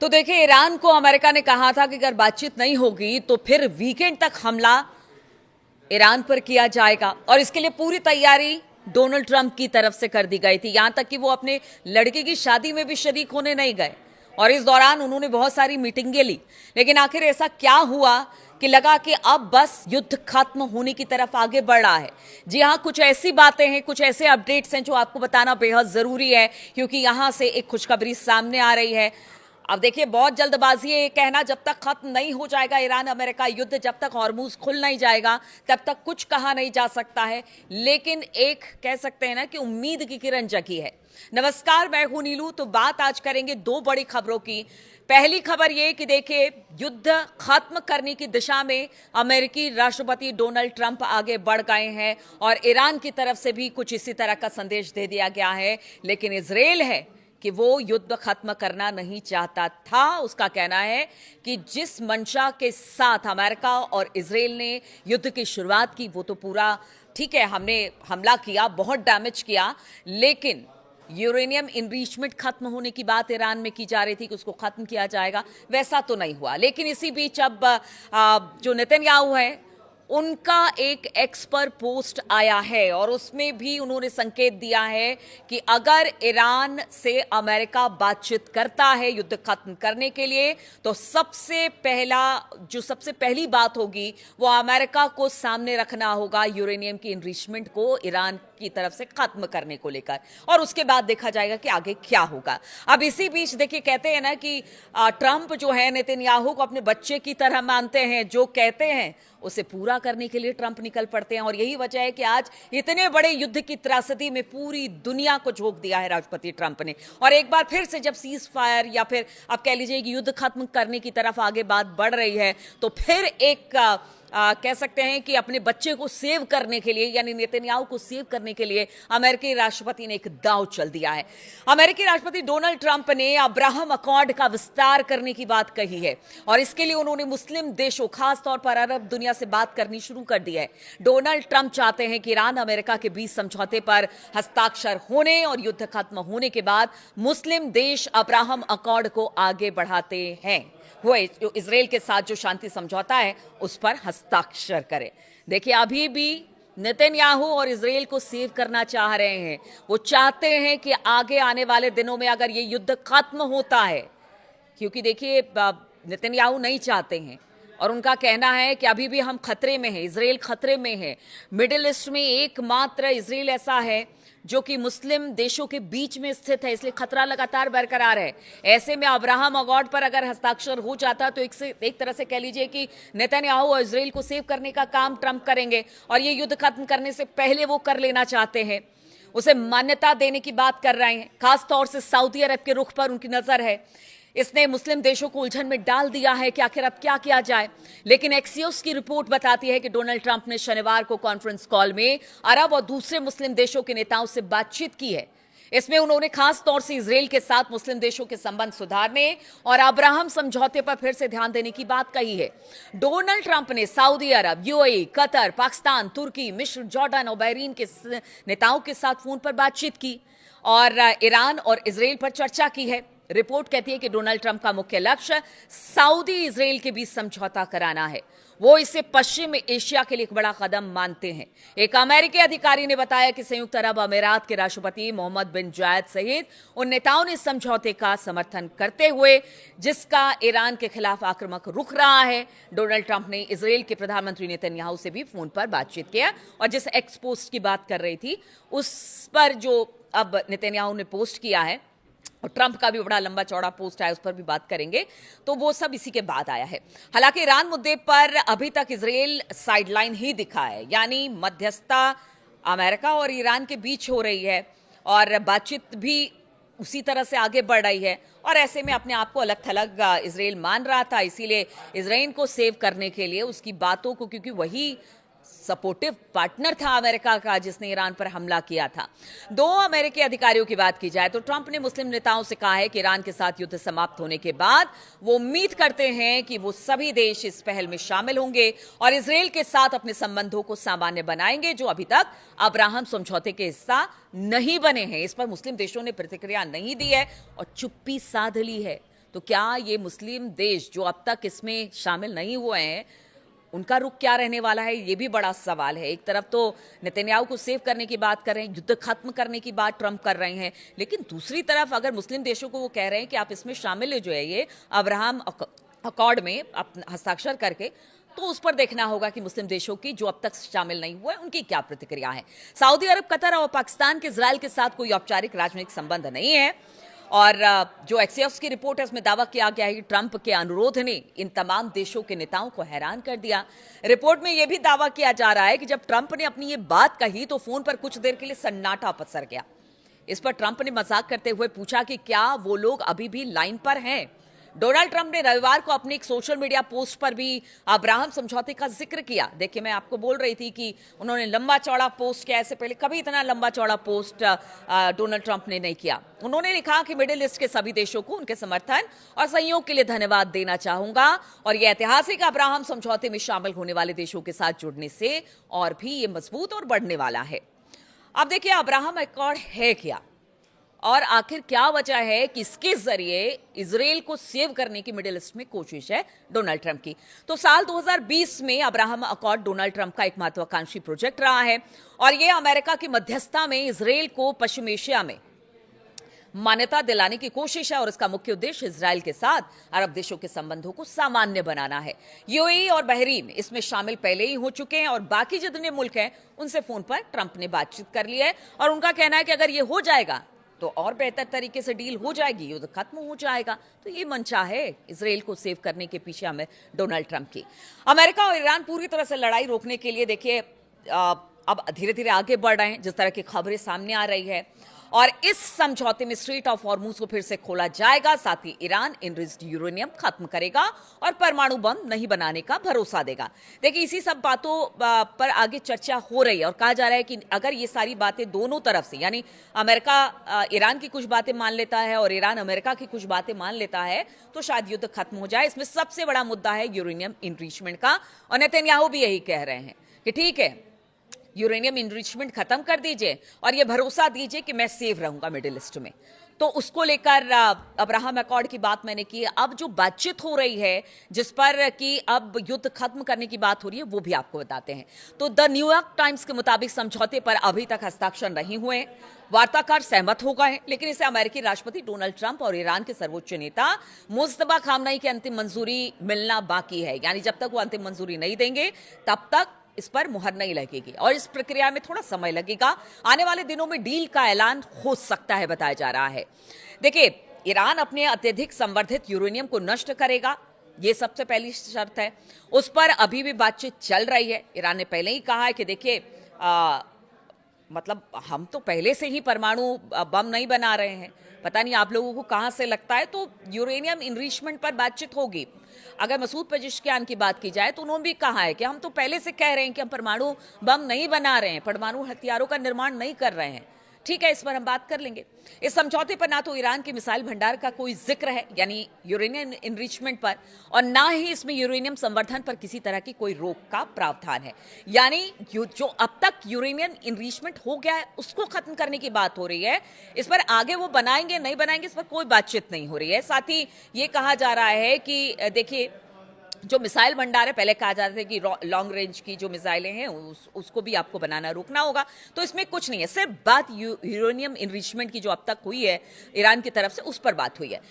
तो देखिए, ईरान को अमेरिका ने कहा था कि अगर बातचीत नहीं होगी तो फिर वीकेंड तक हमला ईरान पर किया जाएगा और इसके लिए पूरी तैयारी डोनाल्ड ट्रंप की तरफ से कर दी गई थी। यहां तक कि वो अपने लड़के की शादी में भी शरीक होने नहीं गए और इस दौरान उन्होंने बहुत सारी मीटिंगें ली। लेकिन आखिर ऐसा क्या हुआ कि लगा कि अब बस युद्ध खत्म होने की तरफ आगे बढ़ रहा है। जी हां, कुछ ऐसी बातें हैं, कुछ ऐसे अपडेट्स हैं जो आपको बताना बेहद जरूरी है, क्योंकि यहां से एक खुशखबरी सामने आ रही है। अब देखिए, बहुत जल्दबाजी है ये कहना जब तक खत्म नहीं हो जाएगा ईरान अमेरिका युद्ध, जब तक हॉर्मूज खुल नहीं जाएगा तब तक कुछ कहा नहीं जा सकता है। लेकिन एक कह सकते हैं ना कि उम्मीद की किरण जगी है। नमस्कार, मैं हूं नीलू। तो बात आज करेंगे दो बड़ी खबरों की। पहली खबर यह कि देखिए, युद्ध खत्म करने की दिशा में अमेरिकी राष्ट्रपति डोनाल्ड ट्रंप आगे बढ़ गए हैं और ईरान की तरफ से भी कुछ इसी तरह का संदेश दे दिया गया है। लेकिन इजराइल है कि वो युद्ध खत्म करना नहीं चाहता था। उसका कहना है कि जिस मंशा के साथ अमेरिका और इजराइल ने युद्ध की शुरुआत की वो तो पूरा ठीक है, हमने हमला किया, बहुत डैमेज किया, लेकिन यूरेनियम इनरिचमेंट खत्म होने की बात ईरान में की जा रही थी कि उसको खत्म किया जाएगा, वैसा तो नहीं हुआ। लेकिन इसी बीच अब जो नेतन्याहू है उनका एक एक्स पर पोस्ट आया है और उसमें भी उन्होंने संकेत दिया है कि अगर ईरान से अमेरिका बातचीत करता है युद्ध खत्म करने के लिए तो सबसे पहली बात होगी वो अमेरिका को सामने रखना होगा यूरेनियम की इनरिचमेंट को ईरान की तरफ से खत्म करने को लेकर, और उसके बाद देखा जाएगा कि आगे क्या होगा। अब इसी बीच देखिए, कहते हैं ना कि ट्रंप जो है नेतन्याहू को अपने बच्चे की तरह मानते हैं, जो कहते हैं उसे पूरा करने के लिए ट्रंप निकल पड़ते हैं। और यही वजह है कि आज इतने बड़े युद्ध की त्रासदी में पूरी दुनिया को झोंक दिया है राष्ट्रपति ट्रंप ने। और एक बार फिर से जब सीज फायर या फिर आप कह लीजिए कि युद्ध खत्म करने की तरफ आगे बात बढ़ रही है तो फिर एक कह सकते हैं कि अपने बच्चे को सेव करने के लिए, यानी नेतन्याहू को सेव करने के लिए अमेरिकी राष्ट्रपति ने एक दांव चल दिया है। अमेरिकी राष्ट्रपति डोनाल्ड ट्रंप ने अब्राहम अकॉर्ड का विस्तार करने की बात कही है और इसके लिए उन्होंने मुस्लिम देशों, खासतौर पर अरब दुनिया से बात करनी शुरू कर दी है। डोनाल्ड ट्रंप चाहते हैं कि ईरान अमेरिका के बीच समझौते पर हस्ताक्षर होने और युद्ध खत्म होने के बाद मुस्लिम देश अब्राहम अकॉर्ड को आगे बढ़ाते हैं, वो इजराइल के साथ जो शांति समझौता है उस पर हस्ताक्षर करें। देखिए, अभी भी नेतन्याहू और इजराइल को सेव करना चाह रहे हैं। वो चाहते हैं कि आगे आने वाले दिनों में अगर ये युद्ध खत्म होता है, क्योंकि देखिए नेतन्याहू नहीं चाहते हैं और उनका कहना है कि अभी भी हम खतरे में हैं, इजराइल खतरे में है। मिडिल ईस्ट में एकमात्र इजराइल ऐसा है जो कि मुस्लिम देशों के बीच में स्थित है, इसलिए खतरा लगातार बरकरार है। ऐसे में अब्राहम अकॉर्ड पर अगर हस्ताक्षर हो जाता तो एक तरह से कह लीजिए कि नेतन्याहू और इजराइल को सेव करने का काम ट्रंप करेंगे और ये युद्ध खत्म करने से पहले वो कर लेना चाहते हैं, उसे मान्यता देने की बात कर रहे हैं। खासतौर से सऊदी अरब के रुख पर उनकी नजर है। इसने मुस्लिम देशों को उलझन में डाल दिया है कि आखिर अब क्या किया जाए। लेकिन एक्सियोस की रिपोर्ट बताती है कि डोनाल्ड ट्रंप ने शनिवार को कॉन्फ्रेंस कॉल में अरब और दूसरे मुस्लिम देशों के नेताओं से बातचीत की है। इसमें उन्होंने खास तौर से इजराइल के साथ मुस्लिम देशों के संबंध सुधारने और अब्राहम समझौते पर फिर से ध्यान देने की बात कही है। डोनाल्ड ट्रंप ने सऊदी अरब, यूएई, कतर, पाकिस्तान, तुर्की, मिस्र, जॉर्डन और बहरीन के नेताओं के साथ फोन पर बातचीत की और ईरान और इजराइल पर चर्चा की है। रिपोर्ट कहती है कि डोनाल्ड ट्रंप का मुख्य लक्ष्य सऊदी इजराइल के बीच समझौता कराना है। वो इसे पश्चिम एशिया के लिए एक बड़ा कदम मानते हैं। एक अमेरिकी अधिकारी ने बताया कि संयुक्त अरब अमीरात के राष्ट्रपति मोहम्मद बिन जायद सहित उन नेताओं ने समझौते का समर्थन करते हुए जिसका ईरान के खिलाफ आक्रामक रुख रहा है। डोनाल्ड ट्रंप ने इजराइल के प्रधानमंत्री नेतन्याहू से भी फोन पर बातचीत किया और जिस एक्स पोस्ट की बात कर रही थी उस पर जो अब नेतन्याहू ने पोस्ट किया है और ट्रंप का भी बड़ा लंबा चौड़ा पोस्ट है, उस पर भी बात करेंगे, तो वो सब इसी के बाद आया है। हालांकि ईरान मुद्दे पर अभी तक इजराइल साइडलाइन ही दिखा है, यानी मध्यस्थता अमेरिका और ईरान के बीच हो रही है और बातचीत भी उसी तरह से आगे बढ़ रही है। और ऐसे में अपने आप को अलग थलग इजराइल मान रहा था, इसीलिए इजराइल को सेव करने के लिए उसकी बातों को, क्योंकि वही सपोर्टिव पार्टनर था अमेरिका का जिसने ईरान पर हमला किया था। दो अमेरिकी अधिकारियों की बात की जाए तो ट्रंप ने मुस्लिम नेताओं से कहा है कि ईरान के साथ युद्ध समाप्त होने के बाद वो उम्मीद करते हैं कि वो सभी देश इस पहल में शामिल होंगे और इजराइल के साथ अपने संबंधों को सामान्य बनाएंगे, जो अभी तक अब्राहम समझौते के हिस्सा नहीं बने हैं। इस पर मुस्लिम देशों ने प्रतिक्रिया नहीं दी है और चुप्पी साध ली है। तो क्या ये मुस्लिम देश जो अब तक इसमें शामिल नहीं हुए हैं, उनका रुख क्या रहने वाला है, ये भी बड़ा सवाल है। एक तरफ तो नेतन्याहू को सेव करने की बात कर रहे हैं, युद्ध खत्म करने की बात ट्रंप कर रहे हैं, लेकिन दूसरी तरफ अगर मुस्लिम देशों को वो कह रहे हैं कि आप इसमें शामिल जो है ये अब्राहम अकॉर्ड में हस्ताक्षर करके, तो उस पर देखना होगा कि मुस्लिम देशों की जो अब तक शामिल नहीं हुए उनकी क्या प्रतिक्रिया है। सऊदी अरब, कतर और पाकिस्तान के इजराइल के साथ कोई औपचारिक राजनीतिक संबंध नहीं है, और जो एक्सियोस की रिपोर्ट है उसमें दावा किया गया है कि ट्रंप के अनुरोध ने इन तमाम देशों के नेताओं को हैरान कर दिया। रिपोर्ट में यह भी दावा किया जा रहा है कि जब ट्रंप ने अपनी ये बात कही तो फोन पर कुछ देर के लिए सन्नाटा पसर गया। इस पर ट्रंप ने मजाक करते हुए पूछा कि क्या वो लोग अभी भी लाइन पर हैं। डोनाल्ड ट्रंप ने रविवार को अपनी एक सोशल मीडिया पोस्ट पर भी अब्राहम समझौते का जिक्र किया। देखिए, मैं आपको बोल रही थी कि उन्होंने लंबा चौड़ा पोस्ट किया, ऐसे पहले कभी इतना लंबा चौड़ा पोस्ट डोनाल्ड ट्रंप ने नहीं किया। उन्होंने लिखा कि मिडिल ईस्ट के सभी देशों को उनके समर्थन और सहयोग के लिए धन्यवाद देना चाहूंगा, और यह ऐतिहासिक अब्राहम समझौते में शामिल होने वाले देशों के साथ जुड़ने से और भी ये मजबूत और बढ़ने वाला है। अब देखिए, अब्राहम अकॉर्ड है क्या, और आखिर क्या वजह है कि इसके जरिए इजराइल को सेव करने की मिडिल ईस्ट में कोशिश है डोनाल्ड ट्रंप की। तो साल 2020 में अब्राहम अकॉर्ड डोनाल्ड ट्रंप का एक महत्वाकांक्षी प्रोजेक्ट रहा है, और यह अमेरिका की मध्यस्थता में इजराइल को पश्चिम एशिया में मान्यता दिलाने की कोशिश है, और इसका मुख्य उद्देश्य इजराइल के साथ अरब देशों के संबंधों को सामान्य बनाना है। यूएई और बहरीन इसमें शामिल पहले ही हो चुके हैं, और बाकी जितने मुल्क हैं उनसे फोन पर ट्रंप ने बातचीत कर ली है, और उनका कहना है कि अगर ये हो जाएगा तो और बेहतर तरीके से डील हो जाएगी, युद्ध खत्म हो जाएगा। तो ये मंशा है इजराइल को सेव करने के पीछे हमें डोनाल्ड ट्रंप की। अमेरिका और ईरान पूरी तरह से लड़ाई रोकने के लिए देखिए अब धीरे धीरे आगे बढ़ रहे हैं, जिस तरह की खबरें सामने आ रही है, और इस समझौते में स्ट्रेट ऑफ हॉर्मुज को फिर से खोला जाएगा। साथ ही ईरान एनरिच्ड यूरेनियम खत्म करेगा और परमाणु बम नहीं बनाने का भरोसा देगा। देखिए, इसी सब बातों पर आगे चर्चा हो रही है, और कहा जा रहा है कि अगर ये सारी बातें दोनों तरफ से, यानी अमेरिका ईरान की कुछ बातें मान लेता है और ईरान अमेरिका की कुछ बातें मान लेता है, तो शायद युद्ध खत्म हो जाए। इसमें सबसे बड़ा मुद्दा है यूरेनियम इनरिचमेंट का, और नेतन्याहू भी यही कह रहे हैं कि ठीक है, यूरेनियम इनरिचमेंट खत्म कर दीजिए और ये भरोसा दीजिए कि मैं सेफ रहूंगा मिडिल ईस्ट में। तो उसको लेकर अब्राहम अकॉर्ड की बात मैंने की। अब जो बातचीत हो रही है जिस पर कि अब युद्ध खत्म करने की बात हो रही है, वो भी आपको बताते हैं। तो द न्यूयॉर्क टाइम्स के मुताबिक समझौते पर अभी तक हस्ताक्षर नहीं हुए, वार्ताकार सहमत हो गए, लेकिन इसे अमेरिकी राष्ट्रपति डोनाल्ड ट्रंप और ईरान के सर्वोच्च नेता मुस्तफा खामनेई की अंतिम मंजूरी मिलना बाकी है। यानी जब तक वो अंतिम मंजूरी नहीं देंगे तब तक इस पर मुहर नहीं लगेगी, और इस प्रक्रिया में थोड़ा समय लगेगा। आने वाले दिनों में डील का ऐलान हो सकता है, बताया जा रहा है। देखिए, ईरान अपने अत्यधिक संवर्धित यूरेनियम को नष्ट करेगा, ये सबसे पहली शर्त है। उस पर अभी भी बातचीत चल रही है। ईरान ने पहले ही कहा है कि देखिए, मतलब हम तो पहले से ही परमाणु बम नहीं बना रहे हैं, पता नहीं आप लोगों को कहां से लगता है। तो यूरेनियम इनरिचमेंट पर बातचीत होगी। अगर मसूद पेजिशकियान की बात की जाए तो उन्होंने भी कहा है कि हम तो पहले से कह रहे हैं कि हम परमाणु बम नहीं बना रहे हैं, परमाणु हथियारों का निर्माण नहीं कर रहे हैं। ठीक है, इस पर हम बात कर लेंगे। इस समझौते पर ना तो ईरान के मिसाइल भंडार का कोई जिक्र है, यानी यूरेनियम इनरिचमेंट पर, और ना ही इसमें यूरेनियम संवर्धन पर किसी तरह की कोई रोक का प्रावधान है। यानी जो अब तक यूरेनियम इनरिचमेंट हो गया है उसको खत्म करने की बात हो रही है। इस पर आगे वो बनाएंगे नहीं बनाएंगे, इस पर कोई बातचीत नहीं हो रही है। साथ ही ये कहा जा रहा है कि देखिए, जो मिसाइल भंडार है, पहले कहा जाता था कि लॉन्ग रेंज की जो मिसाइलें हैं उसको भी आपको बनाना रोकना होगा, तो इसमें कुछ नहीं है। सिर्फ बात यूरेनियम इनरिचमेंट की जो अब तक हुई है ईरान की तरफ से, उस पर बात हुई है।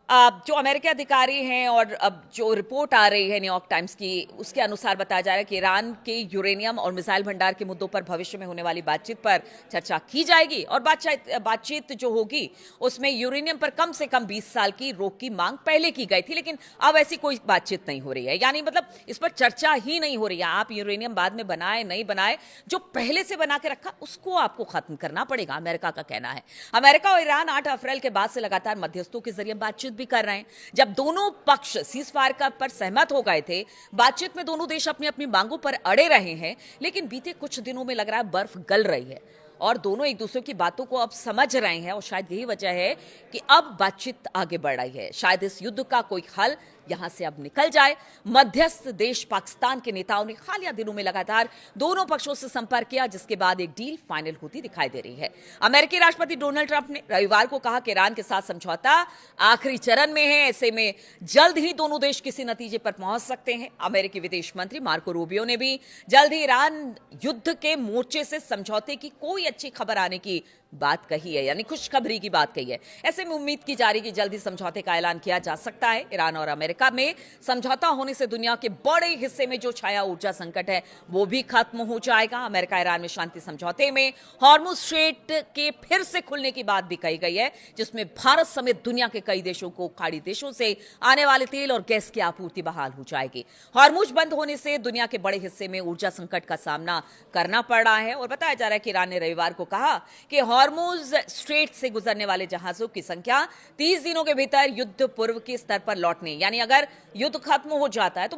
जो अमेरिकी अधिकारी हैं और अब जो रिपोर्ट आ रही है न्यूयॉर्क टाइम्स की, उसके अनुसार बताया जा रहा है कि ईरान के यूरेनियम और मिसाइल भंडार के मुद्दों पर भविष्य में होने वाली बातचीत पर चर्चा की जाएगी, और बातचीत जो होगी उसमें यूरेनियम पर कम से कम 20 साल की रोक की मांग पहले की गई थी, लेकिन अब ऐसी कोई बातचीत नहीं हो रही है। यानी मतलब इस पर चर्चा ही नहीं हो रही है। आप यूरेनियम बाद में बनाए नहीं बनाए, जो पहले से बना के रखा उसको आपको खत्म करना पड़ेगा, अमेरिका का कहना है। अमेरिका और ईरान 8 अप्रैल के बाद से लगातार मध्यस्थों के जरिए बातचीत भी कर रहे हैं। जब दोनों पक्ष सीजफायर पर सहमत हो गए थे, बातचीत में दोनों देश अपनी अपनी मांगों पर अड़े रहे हैं, लेकिन बीते कुछ दिनों में लग रहा है बर्फ गल रही है और दोनों एक दूसरे की बातों को अब समझ रहे हैं, और शायद यही वजह है कि अब बातचीत आगे बढ़ रही है। शायद इस युद्ध का कोई हल यहां से अब निकल जाए। मध्यस्थ देश पाकिस्तान के नेताओं ने हालिया दिनों में लगातार दोनों पक्षों से संपर्क किया, जिसके बाद एक डील फाइनल होती दिखाई दे रही है। अमेरिकी राष्ट्रपति डोनाल्ड ट्रंप ने रविवार को कहा कि ईरान के साथ समझौता आखिरी चरण में है, ऐसे में जल्द ही दोनों देश किसी नतीजे पर पहुंच सकते हैं। अमेरिकी विदेश मंत्री मार्को रूबियो ने भी जल्द ही ईरान युद्ध के मोर्चे से समझौते की कोई अच्छी खबर आने की बात कही है, यानी खुशखबरी की बात कही है। ऐसे में उम्मीद की जा रही कि जल्दी समझौते का ऐलान किया जा सकता है। ईरान और अमेरिका में समझौता होने से दुनिया के बड़े हिस्से में जो छाया ऊर्जा संकट है वो भी खत्म हो जाएगा। अमेरिका ईरान में शांति समझौते में हॉर्मुज स्ट्रेट के फिर से खुलने की बात भी कही गई है, जिसमें भारत समेत दुनिया के कई देशों को खाड़ी देशों से आने वाले तेल और गैस की आपूर्ति बहाल हो जाएगी। हॉर्मुज बंद होने से दुनिया के बड़े हिस्से में ऊर्जा संकट का सामना करना पड़ रहा है और बताया जा रहा है कि ईरान ने रविवार को कहा कि हॉर्मुज स्ट्रेट से गुजरने वाले जहाजों की संख्या 30 दिनों के भीतर युद्ध पूर्व के स्तर पर लौटने, यानी अगर युद्ध खत्म हो जाता है तो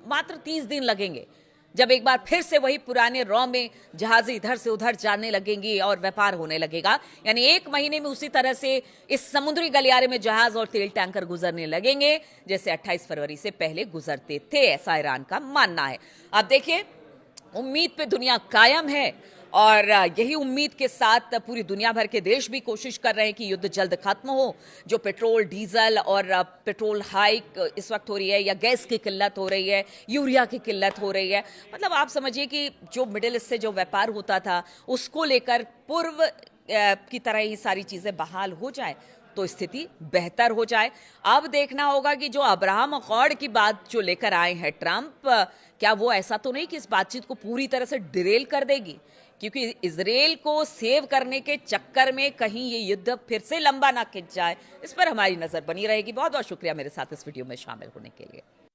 मात्र 30 दिन लगेंगे, जब एक बार फिर से वही पुराने रॉ में जहाजें इधर से उधर जाने लगेंगी और व्यापार होने लगेगा। यानी एक महीने में उसी तरह से इस समुद्री गलियारे में जहाज और तेल टैंकर गुजरने लगेंगे जैसे 28 फरवरी से पहले गुजरते थे, ऐसा ईरान का मानना है। अब देखिए, उम्मीद पे दुनिया कायम है और यही उम्मीद के साथ पूरी दुनिया भर के देश भी कोशिश कर रहे हैं कि युद्ध जल्द खत्म हो। जो पेट्रोल, डीजल और पेट्रोल हाइक इस वक्त हो रही है, या गैस की किल्लत हो रही है, यूरिया की किल्लत हो रही है, मतलब आप समझिए कि जो मिडिल ईस्ट से जो व्यापार होता था उसको लेकर पूर्व की तरह ही सारी चीजें बहाल हो जाए तो स्थिति बेहतर हो जाए। अब देखना होगा कि जो अब्राहम अकॉर्ड की बात जो लेकर आए हैं ट्रंप, क्या वो ऐसा तो नहीं कि इस बातचीत को पूरी तरह से डिरेल कर देगी, क्योंकि इजराइल को सेव करने के चक्कर में कहीं ये युद्ध फिर से लंबा ना खिंच जाए। इस पर हमारी नजर बनी रहेगी। बहुत बहुत शुक्रिया मेरे साथ इस वीडियो में शामिल होने के लिए।